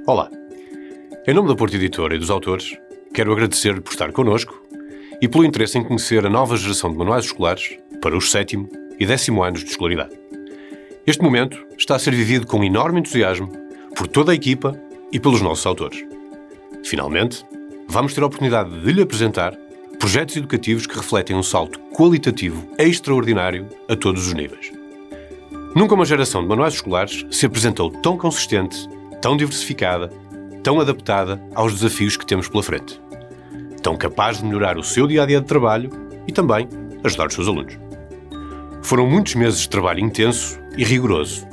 Olá, em nome da Porto Editora e dos autores, quero agradecer-lhe por estar connosco e pelo interesse em conhecer a nova geração de manuais escolares para os 7º e 10º anos de escolaridade. Este momento está a ser vivido com enorme entusiasmo por toda a equipa e pelos nossos autores. Finalmente, vamos ter a oportunidade de lhe apresentar projetos educativos que refletem um salto qualitativo extraordinário a todos os níveis. Nunca uma geração de manuais escolares se apresentou tão consistente, tão diversificada, tão adaptada aos desafios que temos pela frente. Tão capaz de melhorar o seu dia-a-dia de trabalho e também ajudar os seus alunos. Foram muitos meses de trabalho intenso e rigoroso,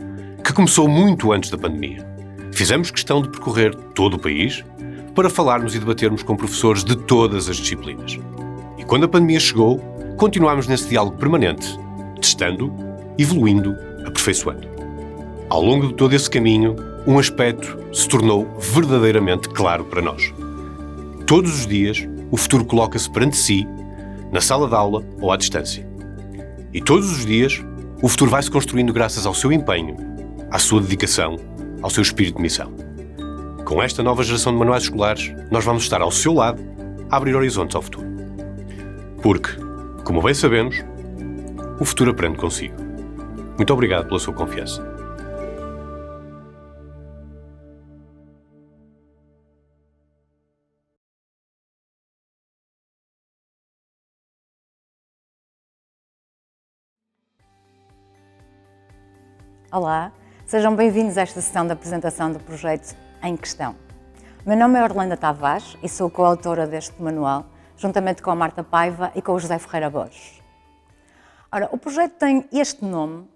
que começou muito antes da pandemia. Fizemos questão de percorrer todo o país para falarmos e debatermos com professores de todas as disciplinas. E quando a pandemia chegou, continuámos nesse diálogo permanente, testando, evoluindo, aperfeiçoando. Ao longo de todo esse caminho, um aspecto se tornou verdadeiramente claro para nós. Todos os dias, o futuro coloca-se perante si, na sala de aula ou à distância. E todos os dias, o futuro vai-se construindo graças ao seu empenho, à sua dedicação, ao seu espírito de missão. Com esta nova geração de manuais escolares, nós vamos estar ao seu lado a abrir horizontes ao futuro. Porque, como bem sabemos, o futuro aprende consigo. Muito obrigado pela sua confiança. Olá, sejam bem-vindos a esta sessão da apresentação do projeto em questão. O meu nome é Orlando Tavares e sou coautora deste manual, juntamente com a Marta Paiva e com o José Ferreira Borges. Ora, o projeto tem este nome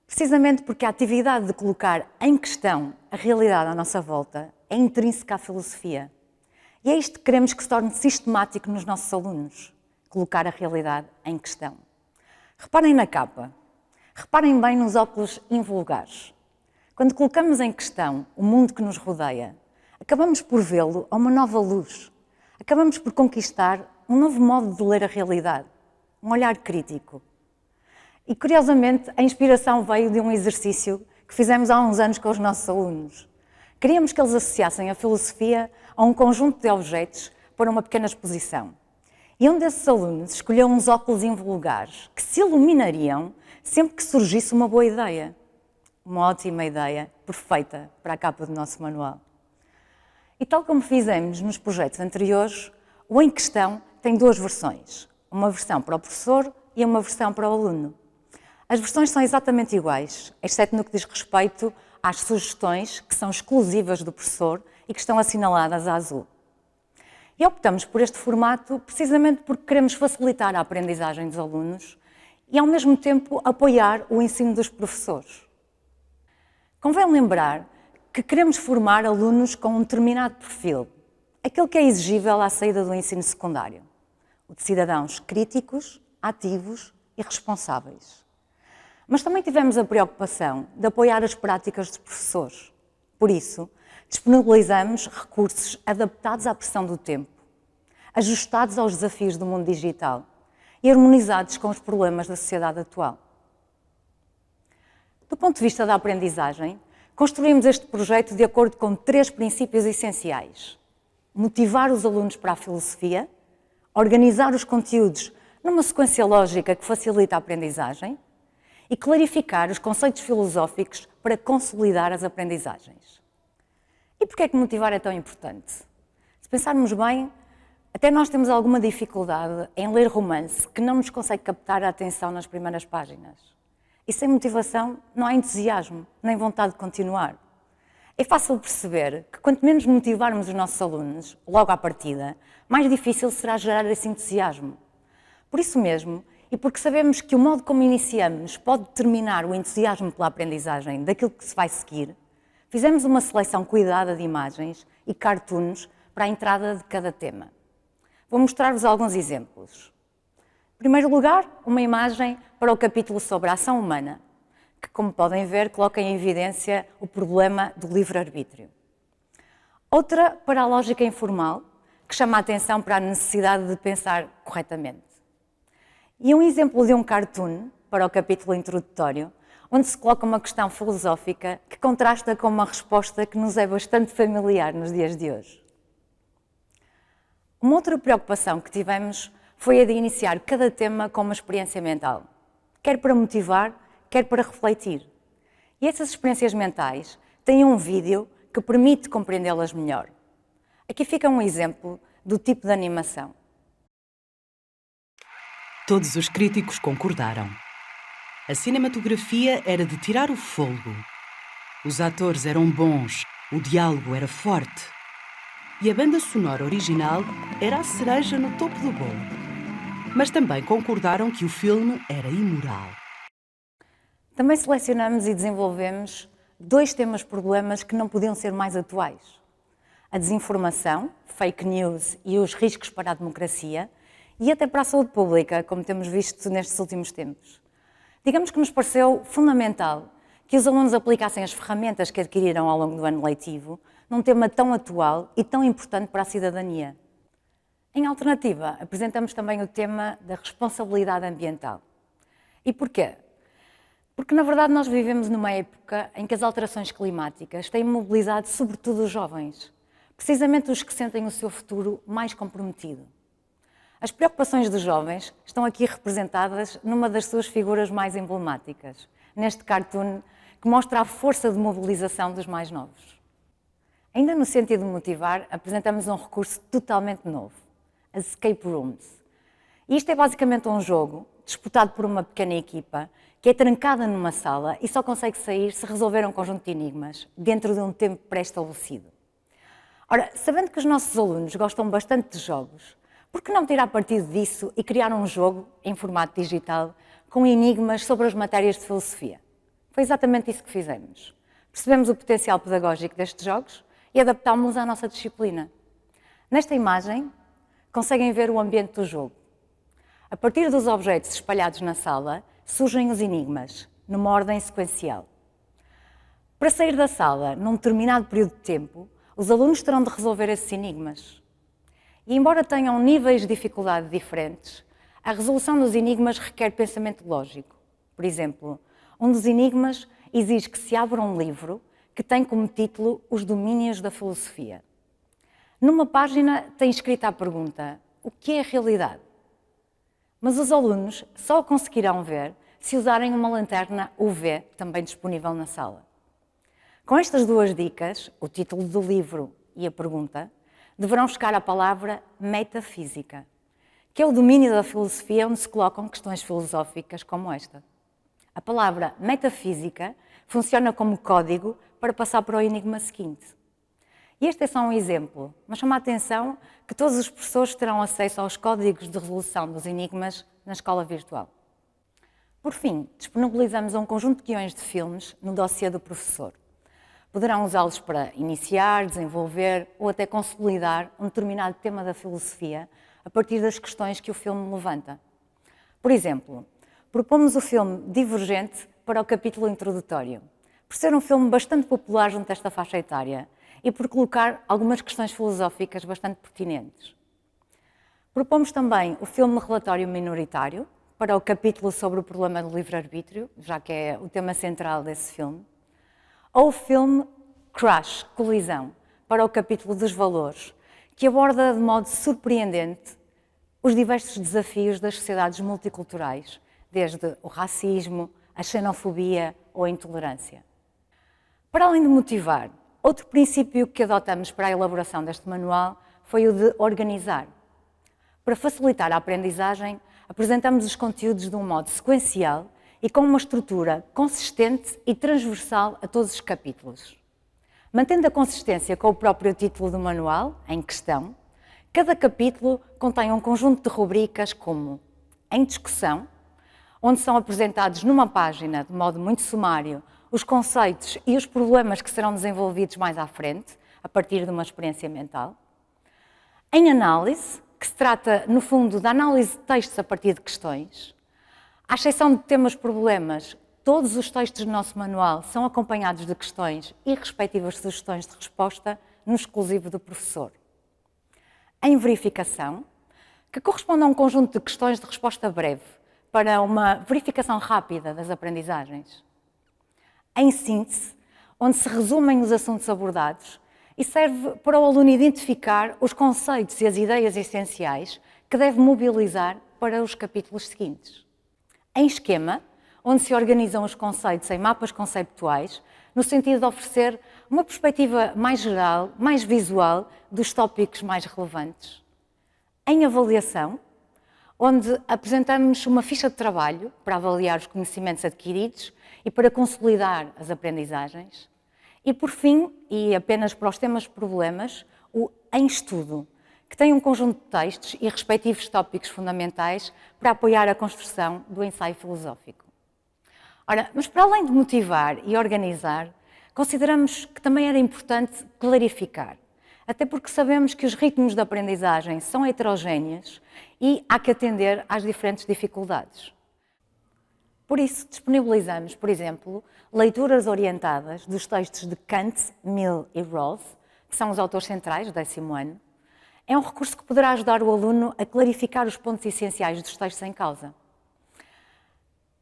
precisamente porque a atividade de colocar em questão a realidade à nossa volta é intrínseca à filosofia. E é isto que queremos que se torne sistemático nos nossos alunos, colocar a realidade em questão. Reparem na capa. Reparem bem nos óculos invulgares. Quando colocamos em questão o mundo que nos rodeia, acabamos por vê-lo a uma nova luz. Acabamos por conquistar um novo modo de ler a realidade, um olhar crítico. E, curiosamente, a inspiração veio de um exercício que fizemos há uns anos com os nossos alunos. Queríamos que eles associassem a filosofia a um conjunto de objetos para uma pequena exposição. E um desses alunos escolheu uns óculos invulgares que se iluminariam sempre que surgisse uma boa ideia. Uma ótima ideia, perfeita para a capa do nosso manual. E tal como fizemos nos projetos anteriores, o Em Questão tem duas versões. Uma versão para o professor e uma versão para o aluno. As versões são exatamente iguais, exceto no que diz respeito às sugestões que são exclusivas do professor e que estão assinaladas a azul. E optamos por este formato precisamente porque queremos facilitar a aprendizagem dos alunos e, ao mesmo tempo, apoiar o ensino dos professores. Convém lembrar que queremos formar alunos com um determinado perfil, aquele que é exigível à saída do ensino secundário, o de cidadãos críticos, ativos e responsáveis. Mas também tivemos a preocupação de apoiar as práticas dos professores. Por isso, disponibilizamos recursos adaptados à pressão do tempo, ajustados aos desafios do mundo digital e harmonizados com os problemas da sociedade atual. Do ponto de vista da aprendizagem, construímos este projeto de acordo com 3 princípios essenciais. Motivar os alunos para a filosofia, organizar os conteúdos numa sequência lógica que facilita a aprendizagem e clarificar os conceitos filosóficos para consolidar as aprendizagens. E porquê é que motivar é tão importante? Se pensarmos bem, até nós temos alguma dificuldade em ler romance que não nos consegue captar a atenção nas primeiras páginas. E sem motivação não há entusiasmo, nem vontade de continuar. É fácil perceber que quanto menos motivarmos os nossos alunos, logo à partida, mais difícil será gerar esse entusiasmo. Por isso mesmo, e porque sabemos que o modo como iniciamos pode determinar o entusiasmo pela aprendizagem daquilo que se vai seguir, fizemos uma seleção cuidada de imagens e cartoons para a entrada de cada tema. Vou mostrar-vos alguns exemplos. Em primeiro lugar, uma imagem para o capítulo sobre a ação humana, que, como podem ver, coloca em evidência o problema do livre-arbítrio. Outra para a lógica informal, que chama a atenção para a necessidade de pensar corretamente. E um exemplo de um cartoon para o capítulo introdutório, onde se coloca uma questão filosófica que contrasta com uma resposta que nos é bastante familiar nos dias de hoje. Uma outra preocupação que tivemos foi a de iniciar cada tema com uma experiência mental, quer para motivar, quer para refletir. E essas experiências mentais têm um vídeo que permite compreendê-las melhor. Aqui fica um exemplo do tipo de animação. Todos os críticos concordaram. A cinematografia era de tirar o fôlego. Os atores eram bons, o diálogo era forte. E a banda sonora original era a cereja no topo do bolo. Mas também concordaram que o filme era imoral. Também selecionamos e desenvolvemos 2 temas-problemas que não podiam ser mais atuais. A desinformação, fake news e os riscos para a democracia, e até para a saúde pública, como temos visto nestes últimos tempos. Digamos que nos pareceu fundamental que os alunos aplicassem as ferramentas que adquiriram ao longo do ano letivo num tema tão atual e tão importante para a cidadania. Em alternativa, apresentamos também o tema da responsabilidade ambiental. E porquê? Porque, na verdade, nós vivemos numa época em que as alterações climáticas têm mobilizado sobretudo os jovens, precisamente os que sentem o seu futuro mais comprometido. As preocupações dos jovens estão aqui representadas numa das suas figuras mais emblemáticas, neste cartoon que mostra a força de mobilização dos mais novos. Ainda no sentido de motivar, apresentamos um recurso totalmente novo, as escape rooms. E isto é basicamente um jogo disputado por uma pequena equipa que é trancada numa sala e só consegue sair se resolver um conjunto de enigmas dentro de um tempo pré-estabelecido. Ora, sabendo que os nossos alunos gostam bastante de jogos, por que não tirar partido disso e criar um jogo em formato digital com enigmas sobre as matérias de filosofia? Foi exatamente isso que fizemos. Percebemos o potencial pedagógico destes jogos e adaptámos-los à nossa disciplina. Nesta imagem, conseguem ver o ambiente do jogo. A partir dos objetos espalhados na sala, surgem os enigmas, numa ordem sequencial. Para sair da sala, num determinado período de tempo, os alunos terão de resolver esses enigmas. E embora tenham níveis de dificuldade diferentes, a resolução dos enigmas requer pensamento lógico. Por exemplo, um dos enigmas exige que se abra um livro que tem como título Os Domínios da Filosofia. Numa página tem escrita a pergunta: o que é a realidade? Mas os alunos só o conseguirão ver se usarem uma lanterna UV, também disponível na sala. Com estas 2 dicas, o título do livro e a pergunta, deverão chegar à palavra metafísica, que é o domínio da filosofia onde se colocam questões filosóficas como esta. A palavra metafísica funciona como código para passar para o enigma seguinte. E este é só um exemplo, mas chama a atenção que todos os professores terão acesso aos códigos de resolução dos enigmas na escola virtual. Por fim, disponibilizamos um conjunto de guiões de filmes no dossiê do professor. Poderão usá-los para iniciar, desenvolver ou até consolidar um determinado tema da filosofia a partir das questões que o filme levanta. Por exemplo, propomos o filme Divergente para o capítulo introdutório, por ser um filme bastante popular junto a esta faixa etária e por colocar algumas questões filosóficas bastante pertinentes. Propomos também o filme Relatório Minoritário para o capítulo sobre o problema do livre-arbítrio, já que é o tema central desse filme, ou o filme Crash, Colisão, para o capítulo dos valores, que aborda de modo surpreendente os diversos desafios das sociedades multiculturais, desde o racismo, a xenofobia ou a intolerância. Para além de motivar, outro princípio que adotamos para a elaboração deste manual foi o de organizar. Para facilitar a aprendizagem, apresentamos os conteúdos de um modo sequencial e com uma estrutura consistente e transversal a todos os capítulos. Mantendo a consistência com o próprio título do manual, em questão, cada capítulo contém um conjunto de rubricas como Em Discussão, onde são apresentados numa página, de modo muito sumário, os conceitos e os problemas que serão desenvolvidos mais à frente, a partir de uma experiência mental. Em Análise, que se trata, no fundo, da análise de textos a partir de questões. À exceção de temas-problemas, todos os textos do nosso manual são acompanhados de questões e respectivas sugestões de resposta no exclusivo do professor. Em Verificação, que corresponde a um conjunto de questões de resposta breve para uma verificação rápida das aprendizagens. em síntese, onde se resumem os assuntos abordados e serve para o aluno identificar os conceitos e as ideias essenciais que deve mobilizar para os capítulos seguintes. Em esquema, onde se organizam os conceitos em mapas conceptuais, no sentido de oferecer uma perspectiva mais geral, mais visual, dos tópicos mais relevantes. Em avaliação, onde apresentamos uma ficha de trabalho para avaliar os conhecimentos adquiridos e para consolidar as aprendizagens. E, por fim, e apenas para os temas problemas, o Em Estudo, que tem um conjunto de textos e respectivos tópicos fundamentais para apoiar a construção do ensaio filosófico. Ora, mas para além de motivar e organizar, consideramos que também era importante clarificar, até porque sabemos que os ritmos de aprendizagem são heterogéneos e há que atender às diferentes dificuldades. Por isso, disponibilizamos, por exemplo, leituras orientadas dos textos de Kant, Mill e Rawls, que são os autores centrais do 10º ano. É um recurso que poderá ajudar o aluno a clarificar os pontos essenciais dos textos em causa.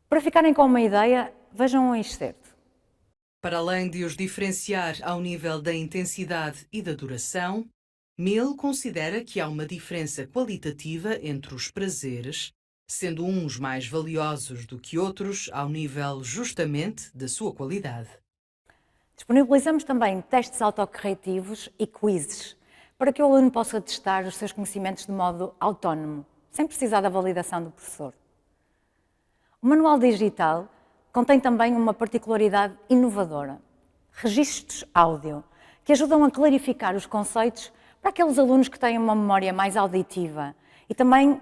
Para ficarem com uma ideia, vejam um excerto. Para além de os diferenciar ao nível da intensidade e da duração, Mill considera que há uma diferença qualitativa entre os prazeres, sendo uns mais valiosos do que outros ao nível justamente da sua qualidade. Disponibilizamos também testes autocorretivos e quizzes, para que o aluno possa testar os seus conhecimentos de modo autónomo, sem precisar da validação do professor. O manual digital contém também uma particularidade inovadora: registros áudio, que ajudam a clarificar os conceitos para aqueles alunos que têm uma memória mais auditiva e também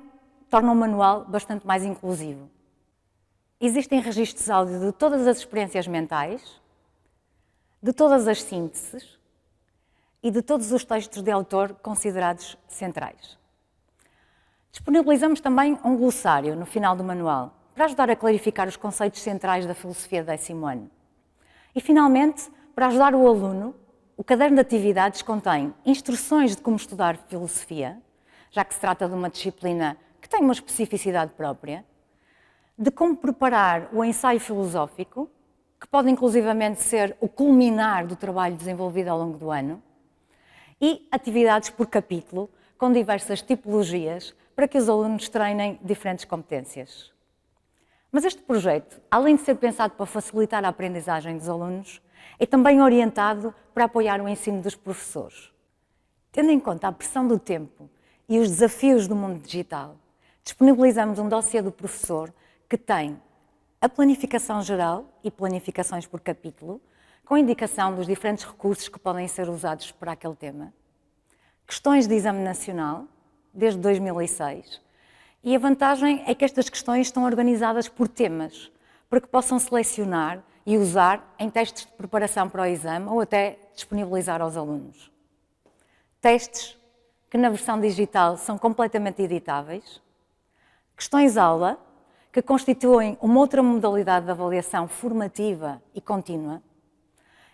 tornam o manual bastante mais inclusivo. Existem registros áudio de todas as experiências mentais, de todas as sínteses e de todos os textos de autor considerados centrais. Disponibilizamos também um glossário no final do manual, para ajudar a clarificar os conceitos centrais da filosofia do 10º ano. E, finalmente, para ajudar o aluno, o caderno de atividades contém instruções de como estudar filosofia, já que se trata de uma disciplina que tem uma especificidade própria, de como preparar o ensaio filosófico, que pode inclusivamente ser o culminar do trabalho desenvolvido ao longo do ano, e atividades por capítulo, com diversas tipologias, para que os alunos treinem diferentes competências. Mas este projeto, além de ser pensado para facilitar a aprendizagem dos alunos, é também orientado para apoiar o ensino dos professores. Tendo em conta a pressão do tempo e os desafios do mundo digital, disponibilizamos um dossiê do professor que tem a planificação geral e planificações por capítulo, com indicação dos diferentes recursos que podem ser usados para aquele tema, questões de exame nacional, desde 2006, e a vantagem é que estas questões estão organizadas por temas, para que possam selecionar e usar em testes de preparação para o exame ou até disponibilizar aos alunos. Testes que na versão digital são completamente editáveis, questões-aula, que constituem uma outra modalidade de avaliação formativa e contínua,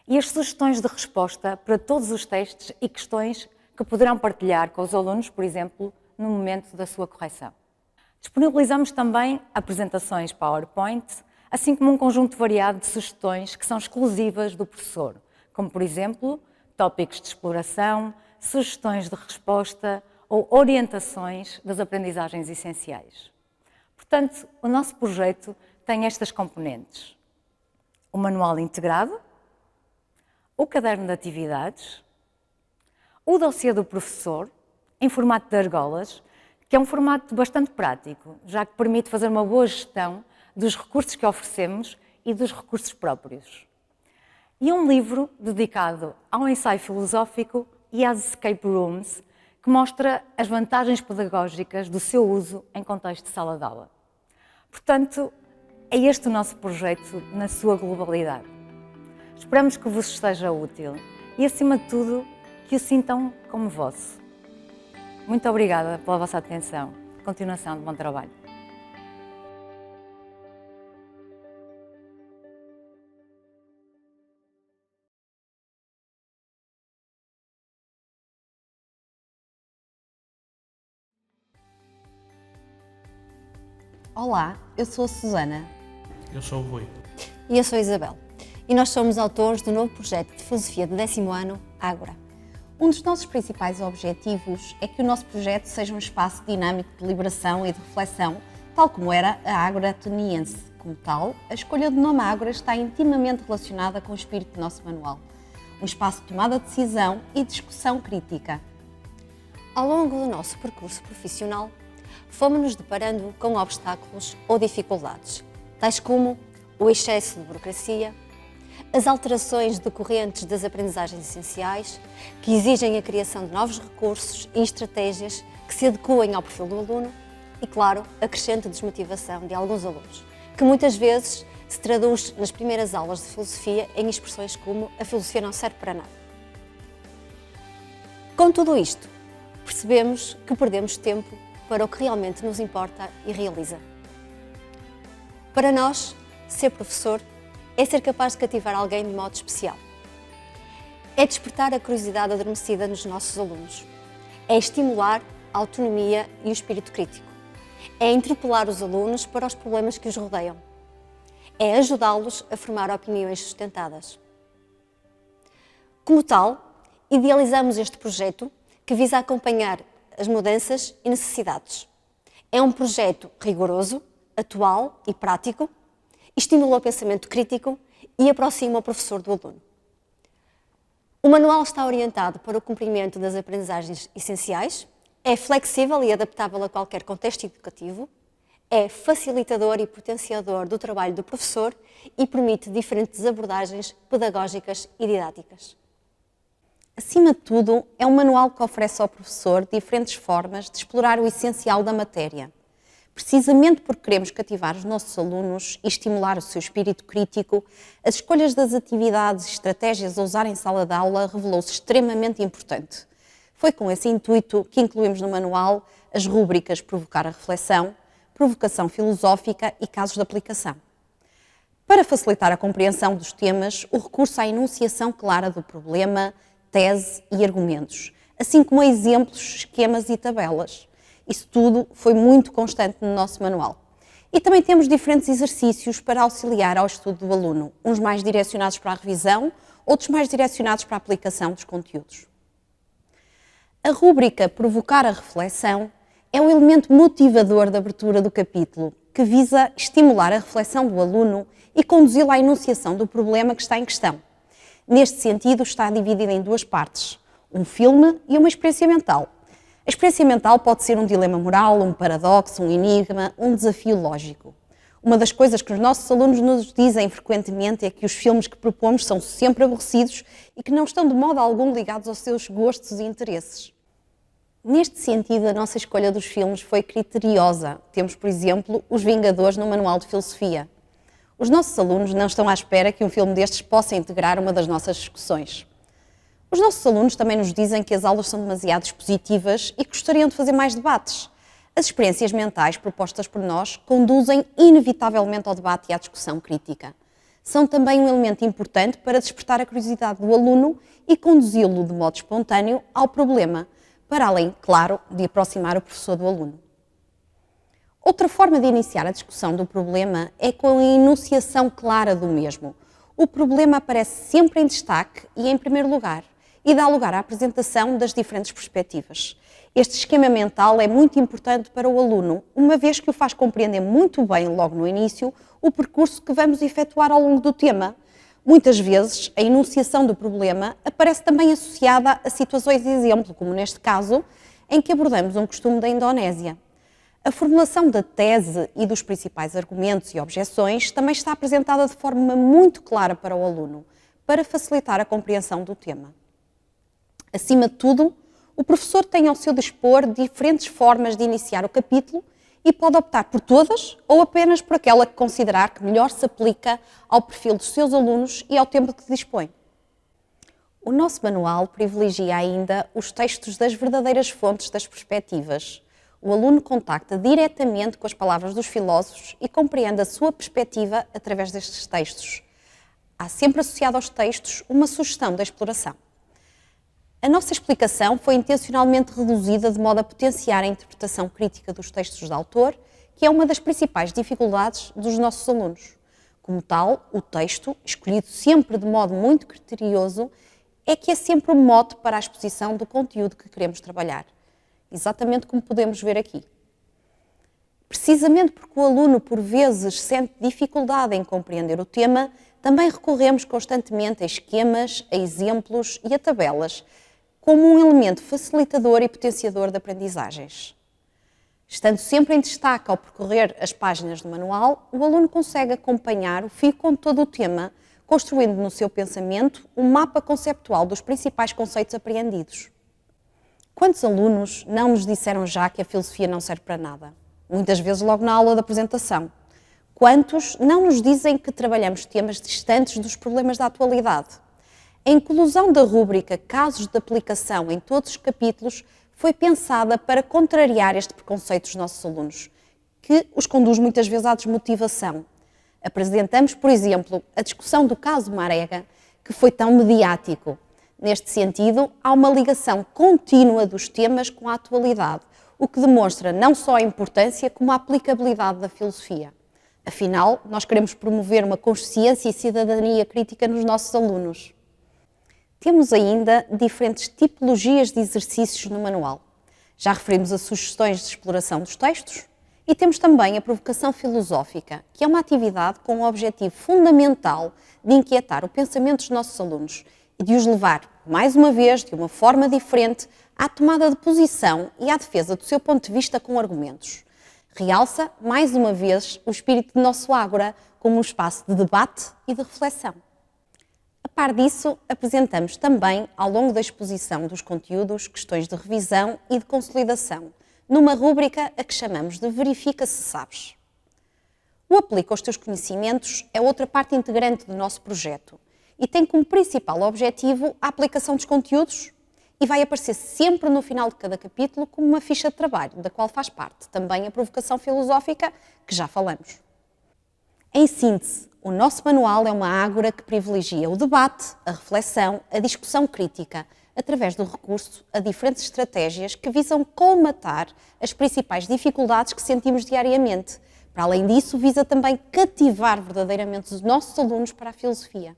e as sugestões de resposta para todos os testes e questões que poderão partilhar com os alunos, por exemplo, no momento da sua correção. Disponibilizamos também apresentações PowerPoint, assim como um conjunto variado de sugestões que são exclusivas do professor, como, por exemplo, tópicos de exploração, sugestões de resposta ou orientações das aprendizagens essenciais. Portanto, o nosso projeto tem estas componentes: o manual integrado, o caderno de atividades, o dossiê do professor, em formato de argolas, que é um formato bastante prático, já que permite fazer uma boa gestão dos recursos que oferecemos e dos recursos próprios. E um livro dedicado ao ensaio filosófico e às escape rooms, que mostra as vantagens pedagógicas do seu uso em contexto de sala de aula. Portanto, é este o nosso projeto na sua globalidade. Esperamos que vos esteja útil e, acima de tudo, que o sintam como vosso. Muito obrigada pela vossa atenção. Continuação de bom trabalho. Olá, eu sou a Susana. Eu sou o Rui. E eu sou a Isabel. e nós somos autores do novo projeto de filosofia de 10º ano, Ágora. Um dos nossos principais objetivos é que o nosso projeto seja um espaço dinâmico de deliberação e de reflexão, tal como era a Ágora ateniense. Como tal, a escolha do nome Ágora está intimamente relacionada com o espírito do nosso manual. Um espaço de tomada de decisão e discussão crítica. Ao longo do nosso percurso profissional, fomos-nos deparando com obstáculos ou dificuldades, tais como o excesso de burocracia, as alterações decorrentes das aprendizagens essenciais, que exigem a criação de novos recursos e estratégias que se adequem ao perfil do aluno e, claro, a crescente desmotivação de alguns alunos, que muitas vezes se traduz nas primeiras aulas de filosofia em expressões como a filosofia não serve para nada. Com tudo isto, percebemos que perdemos tempo para o que realmente nos importa e realiza. Para nós, ser professor é ser capaz de cativar alguém de modo especial. É despertar a curiosidade adormecida nos nossos alunos. É estimular a autonomia e o espírito crítico. É interpelar os alunos para os problemas que os rodeiam. É ajudá-los a formar opiniões sustentadas. Como tal, idealizamos este projeto que visa acompanhar as mudanças e necessidades. É um projeto rigoroso, atual e prático, estimula o pensamento crítico e aproxima o professor do aluno. O manual está orientado para o cumprimento das aprendizagens essenciais, é flexível e adaptável a qualquer contexto educativo, é facilitador e potenciador do trabalho do professor e permite diferentes abordagens pedagógicas e didáticas. Acima de tudo, é um manual que oferece ao professor diferentes formas de explorar o essencial da matéria. Precisamente porque queremos cativar os nossos alunos e estimular o seu espírito crítico, as escolhas das atividades e estratégias a usar em sala de aula revelou-se extremamente importante. Foi com esse intuito que incluímos no manual as rúbricas Provocar a Reflexão, Provocação Filosófica e Casos de Aplicação. Para facilitar a compreensão dos temas, o recurso à enunciação clara do problema, tese e argumentos, assim como a exemplos, esquemas e tabelas. Isso tudo foi muito constante no nosso manual. E também temos diferentes exercícios para auxiliar ao estudo do aluno, uns mais direcionados para a revisão, outros mais direcionados para a aplicação dos conteúdos. A rúbrica Provocar a Reflexão é o elemento motivador da abertura do capítulo, que visa estimular a reflexão do aluno e conduzi-lo à enunciação do problema que está em questão. Neste sentido, está dividida em duas partes, um filme e uma experiência mental. A experiência mental pode ser um dilema moral, um paradoxo, um enigma, um desafio lógico. Uma das coisas que os nossos alunos nos dizem frequentemente é que os filmes que propomos são sempre aborrecidos e que não estão de modo algum ligados aos seus gostos e interesses. Neste sentido, a nossa escolha dos filmes foi criteriosa. Temos, por exemplo, Os Vingadores no Manual de Filosofia. Os nossos alunos não estão à espera que um filme destes possa integrar uma das nossas discussões. Os nossos alunos também nos dizem que as aulas são demasiado expositivas e gostariam de fazer mais debates. As experiências mentais propostas por nós conduzem inevitavelmente ao debate e à discussão crítica. São também um elemento importante para despertar a curiosidade do aluno e conduzi-lo de modo espontâneo ao problema, para além, claro, de aproximar o professor do aluno. Outra forma de iniciar a discussão do problema é com a enunciação clara do mesmo. O problema aparece sempre em destaque e em primeiro lugar, e dá lugar à apresentação das diferentes perspectivas. Este esquema mental é muito importante para o aluno, uma vez que o faz compreender muito bem, logo no início, o percurso que vamos efetuar ao longo do tema. Muitas vezes, a enunciação do problema aparece também associada a situações de exemplo, como neste caso, em que abordamos um costume da Indonésia. A formulação da tese e dos principais argumentos e objeções também está apresentada de forma muito clara para o aluno, para facilitar a compreensão do tema. Acima de tudo, o professor tem ao seu dispor diferentes formas de iniciar o capítulo e pode optar por todas ou apenas por aquela que considerar que melhor se aplica ao perfil dos seus alunos e ao tempo que dispõe. O nosso manual privilegia ainda os textos das verdadeiras fontes das perspectivas. O aluno contacta diretamente com as palavras dos filósofos e compreende a sua perspectiva através destes textos. Há sempre associado aos textos uma sugestão da exploração. A nossa explicação foi intencionalmente reduzida de modo a potenciar a interpretação crítica dos textos de autor, que é uma das principais dificuldades dos nossos alunos. Como tal, o texto, escolhido sempre de modo muito criterioso, é que é sempre o mote para a exposição do conteúdo que queremos trabalhar. Exatamente como podemos ver aqui. Precisamente porque o aluno, por vezes, sente dificuldade em compreender o tema, também recorremos constantemente a esquemas, a exemplos e a tabelas, como um elemento facilitador e potenciador de aprendizagens. Estando sempre em destaque ao percorrer as páginas do manual, o aluno consegue acompanhar o fio condutor do tema, construindo no seu pensamento um mapa conceptual dos principais conceitos apreendidos. Quantos alunos não nos disseram já que a filosofia não serve para nada? Muitas vezes logo na aula da apresentação. Quantos não nos dizem que trabalhamos temas distantes dos problemas da atualidade? A inclusão da rúbrica Casos de Aplicação em todos os capítulos foi pensada para contrariar este preconceito dos nossos alunos, que os conduz muitas vezes à desmotivação. Apresentamos, por exemplo, a discussão do caso Marega, que foi tão mediático. Neste sentido, há uma ligação contínua dos temas com a atualidade, o que demonstra não só a importância como a aplicabilidade da filosofia. Afinal, nós queremos promover uma consciência e cidadania crítica nos nossos alunos. Temos ainda diferentes tipologias de exercícios no manual. Já referimos a sugestões de exploração dos textos e temos também a provocação filosófica, que é uma atividade com o objetivo fundamental de inquietar o pensamento dos nossos alunos e de os levar, mais uma vez, de uma forma diferente, à tomada de posição e à defesa do seu ponto de vista com argumentos. Realça, mais uma vez, o espírito do nosso Ágora como um espaço de debate e de reflexão. A par disso, apresentamos também, ao longo da exposição dos conteúdos, questões de revisão e de consolidação, numa rúbrica a que chamamos de Verifica se sabes. O Aplica os teus conhecimentos é outra parte integrante do nosso projeto e tem como principal objetivo a aplicação dos conteúdos e vai aparecer sempre no final de cada capítulo como uma ficha de trabalho, da qual faz parte também a provocação filosófica, que já falamos. Em síntese, o nosso manual é uma ágora que privilegia o debate, a reflexão, a discussão crítica, através do recurso a diferentes estratégias que visam colmatar as principais dificuldades que sentimos diariamente. Para além disso, visa também cativar verdadeiramente os nossos alunos para a filosofia.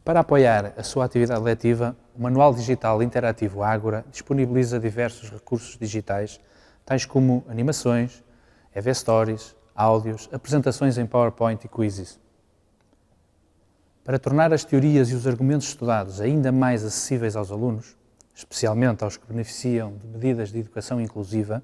Para apoiar a sua atividade letiva, o Manual Digital Interativo Ágora disponibiliza diversos recursos digitais, tais como animações, EV Stories, áudios, apresentações em PowerPoint e quizzes. Para tornar as teorias e os argumentos estudados ainda mais acessíveis aos alunos, especialmente aos que beneficiam de medidas de educação inclusiva,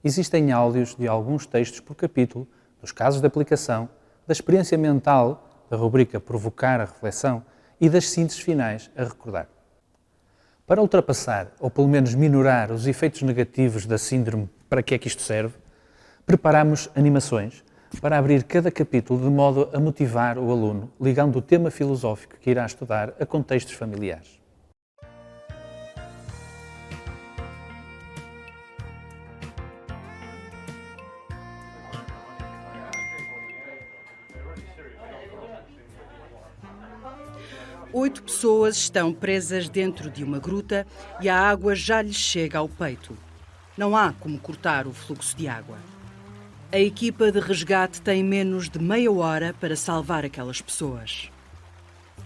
existem áudios de alguns textos por capítulo, dos casos de aplicação, da experiência mental, da rubrica Provocar a Reflexão e das sínteses finais a recordar. Para ultrapassar, ou pelo menos minorar, os efeitos negativos da síndrome para que é que isto serve, preparamos animações para abrir cada capítulo de modo a motivar o aluno, ligando o tema filosófico que irá estudar a contextos familiares. Oito pessoas estão presas dentro de uma gruta e a água já lhes chega ao peito. Não há como cortar o fluxo de água. A equipa de resgate tem menos de meia hora para salvar aquelas pessoas.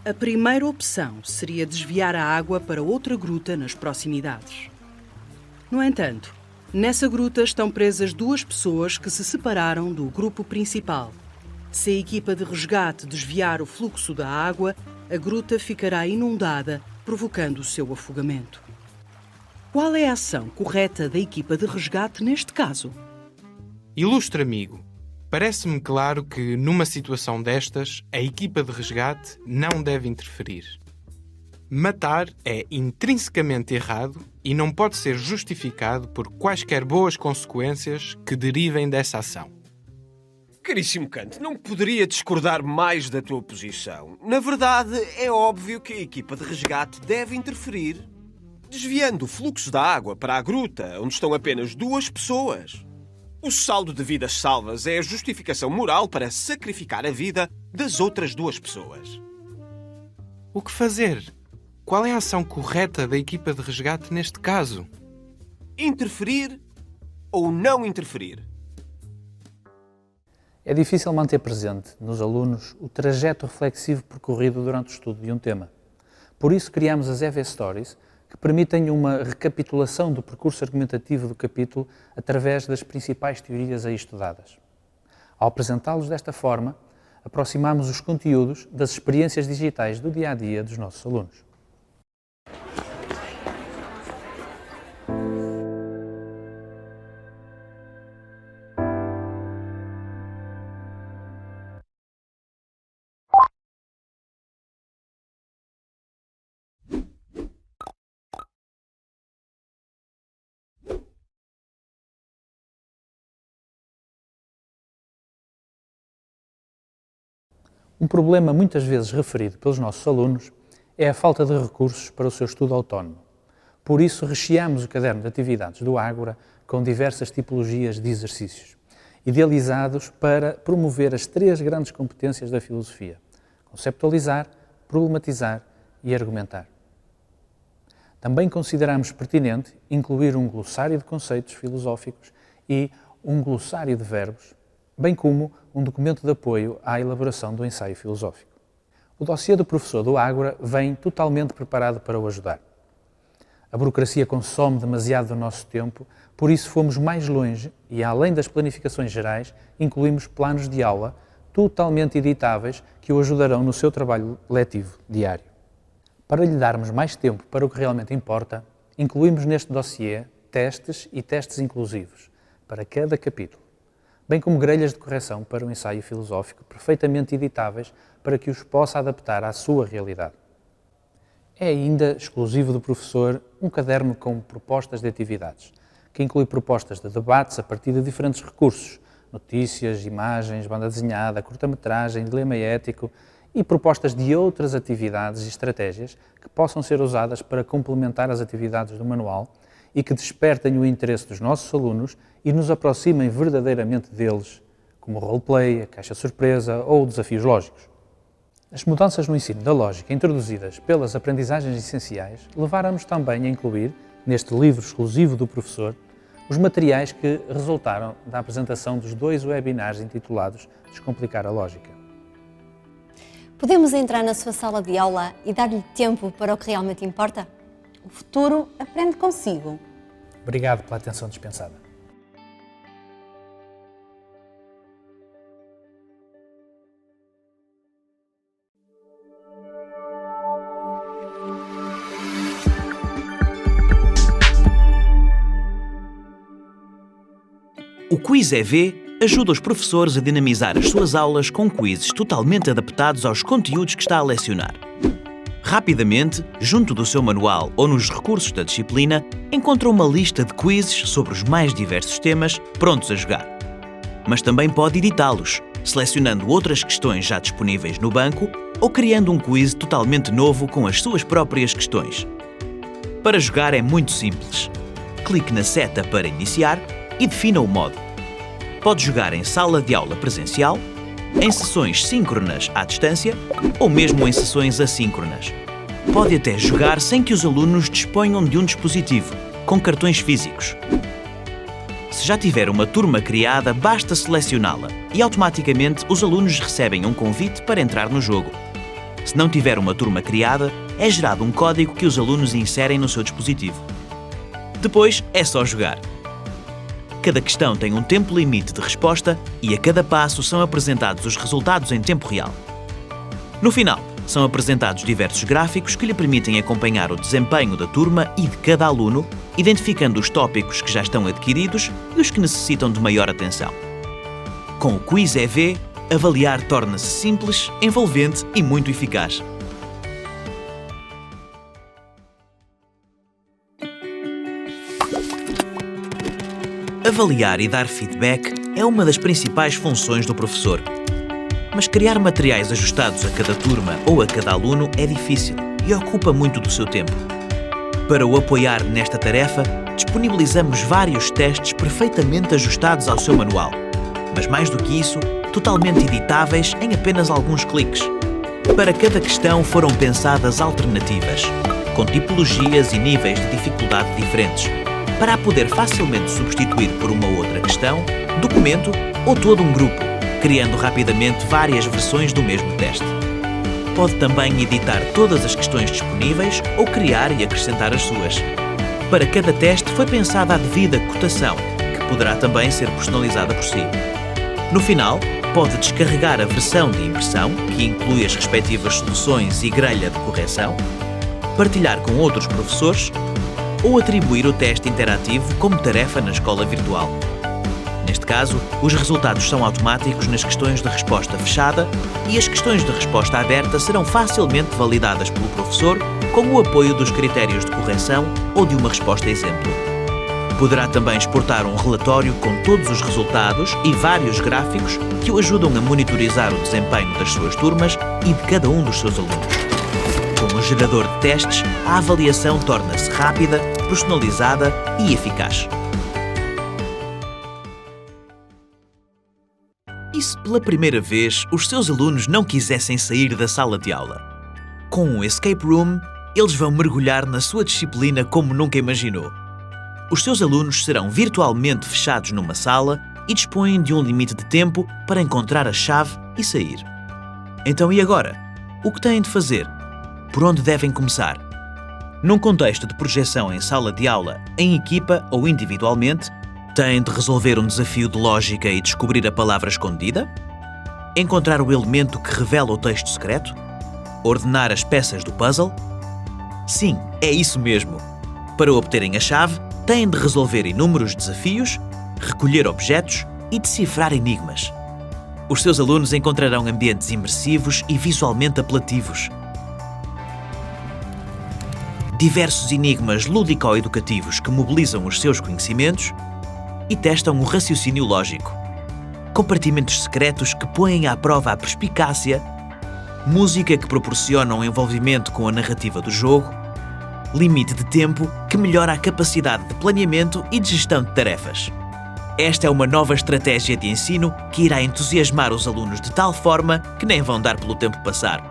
A primeira opção seria desviar a água para outra gruta nas proximidades. No entanto, nessa gruta estão presas duas pessoas que se separaram do grupo principal. Se a equipa de resgate desviar o fluxo da água, a gruta ficará inundada, provocando o seu afogamento. Qual é a ação correta da equipa de resgate neste caso? Ilustre amigo, parece-me claro que, numa situação destas, a equipa de resgate não deve interferir. Matar é intrinsecamente errado e não pode ser justificado por quaisquer boas consequências que derivem dessa ação. Caríssimo Kant, não poderia discordar mais da tua posição. Na verdade, é óbvio que a equipa de resgate deve interferir, desviando o fluxo da água para a gruta, onde estão apenas duas pessoas. O saldo de vidas salvas é a justificação moral para sacrificar a vida das outras duas pessoas. O que fazer? Qual é a ação correta da equipa de resgate neste caso? Interferir ou não interferir? É difícil manter presente nos alunos o trajeto reflexivo percorrido durante o estudo de um tema. Por isso criamos as EV Stories, que permitem uma recapitulação do percurso argumentativo do capítulo através das principais teorias aí estudadas. Ao apresentá-los desta forma, aproximamos os conteúdos das experiências digitais do dia-a-dia dos nossos alunos. Um problema muitas vezes referido pelos nossos alunos é a falta de recursos para o seu estudo autónomo. Por isso, recheamos o caderno de atividades do Ágora com diversas tipologias de exercícios, idealizados para promover as 3 grandes competências da filosofia: conceptualizar, problematizar e argumentar. Também consideramos pertinente incluir um glossário de conceitos filosóficos e um glossário de verbos, bem como um documento de apoio à elaboração do ensaio filosófico. O dossiê do professor do Ágora vem totalmente preparado para o ajudar. A burocracia consome demasiado do nosso tempo, por isso fomos mais longe e, além das planificações gerais, incluímos planos de aula totalmente editáveis que o ajudarão no seu trabalho letivo diário. Para lhe darmos mais tempo para o que realmente importa, incluímos neste dossiê testes e testes inclusivos para cada capítulo, bem como grelhas de correção para o ensaio filosófico perfeitamente editáveis para que os possa adaptar à sua realidade. É ainda exclusivo do professor um caderno com propostas de atividades, que inclui propostas de debates a partir de diferentes recursos, notícias, imagens, banda desenhada, curta-metragem, dilema ético e propostas de outras atividades e estratégias que possam ser usadas para complementar as atividades do manual e que despertem o interesse dos nossos alunos e nos aproximem verdadeiramente deles, como o roleplay, a caixa surpresa ou desafios lógicos. As mudanças no ensino da lógica introduzidas pelas aprendizagens essenciais levaram-nos também a incluir, neste livro exclusivo do professor, os materiais que resultaram da apresentação dos 2 webinars intitulados Descomplicar a Lógica. Podemos entrar na sua sala de aula e dar-lhe tempo para o que realmente importa? O futuro aprende consigo. Obrigado pela atenção dispensada. O Quiz EV ajuda os professores a dinamizar as suas aulas com quizzes totalmente adaptados aos conteúdos que está a lecionar. Rapidamente, junto do seu manual ou nos recursos da disciplina, encontra uma lista de quizzes sobre os mais diversos temas prontos a jogar. Mas também pode editá-los, selecionando outras questões já disponíveis no banco ou criando um quiz totalmente novo com as suas próprias questões. Para jogar é muito simples. Clique na seta para iniciar e defina o modo. Pode jogar em sala de aula presencial, em sessões síncronas à distância ou mesmo em sessões assíncronas. Pode até jogar sem que os alunos disponham de um dispositivo, com cartões físicos. Se já tiver uma turma criada, basta selecioná-la e automaticamente os alunos recebem um convite para entrar no jogo. Se não tiver uma turma criada, é gerado um código que os alunos inserem no seu dispositivo. Depois é só jogar. Cada questão tem um tempo limite de resposta e a cada passo são apresentados os resultados em tempo real. No final, são apresentados diversos gráficos que lhe permitem acompanhar o desempenho da turma e de cada aluno, identificando os tópicos que já estão adquiridos e os que necessitam de maior atenção. Com o Quiz EV, avaliar torna-se simples, envolvente e muito eficaz. Avaliar e dar feedback é uma das principais funções do professor. Mas criar materiais ajustados a cada turma ou a cada aluno é difícil e ocupa muito do seu tempo. Para o apoiar nesta tarefa, disponibilizamos vários testes perfeitamente ajustados ao seu manual, mas mais do que isso, totalmente editáveis em apenas alguns cliques. Para cada questão foram pensadas alternativas, com tipologias e níveis de dificuldade diferentes, para a poder facilmente substituir por uma outra questão, documento ou todo um grupo, criando rapidamente várias versões do mesmo teste. Pode também editar todas as questões disponíveis ou criar e acrescentar as suas. Para cada teste foi pensada a devida cotação, que poderá também ser personalizada por si. No final, pode descarregar a versão de impressão, que inclui as respectivas soluções e grelha de correção, partilhar com outros professores ou atribuir o teste interativo como tarefa na escola virtual. Neste caso, os resultados são automáticos nas questões de resposta fechada e as questões de resposta aberta serão facilmente validadas pelo professor com o apoio dos critérios de correção ou de uma resposta exemplo. Poderá também exportar um relatório com todos os resultados e vários gráficos que o ajudam a monitorizar o desempenho das suas turmas e de cada um dos seus alunos. Com o gerador de testes, a avaliação torna-se rápida, personalizada e eficaz. E se pela primeira vez os seus alunos não quisessem sair da sala de aula? Com o Escape Room, eles vão mergulhar na sua disciplina como nunca imaginou. Os seus alunos serão virtualmente fechados numa sala e dispõem de um limite de tempo para encontrar a chave e sair. Então e agora? O que têm de fazer? Por onde devem começar? Num contexto de projeção em sala de aula, em equipa ou individualmente, têm de resolver um desafio de lógica e descobrir a palavra escondida? Encontrar o elemento que revela o texto secreto? Ordenar as peças do puzzle? Sim, é isso mesmo. Para obterem a chave, têm de resolver inúmeros desafios, recolher objetos e decifrar enigmas. Os seus alunos encontrarão ambientes imersivos e visualmente apelativos. Diversos enigmas lúdico-educativos que mobilizam os seus conhecimentos e testam o raciocínio lógico. Compartimentos secretos que põem à prova a perspicácia, música que proporciona um envolvimento com a narrativa do jogo, limite de tempo que melhora a capacidade de planeamento e de gestão de tarefas. Esta é uma nova estratégia de ensino que irá entusiasmar os alunos de tal forma que nem vão dar pelo tempo passar.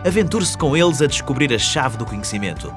Aventure-se com eles a descobrir a chave do conhecimento.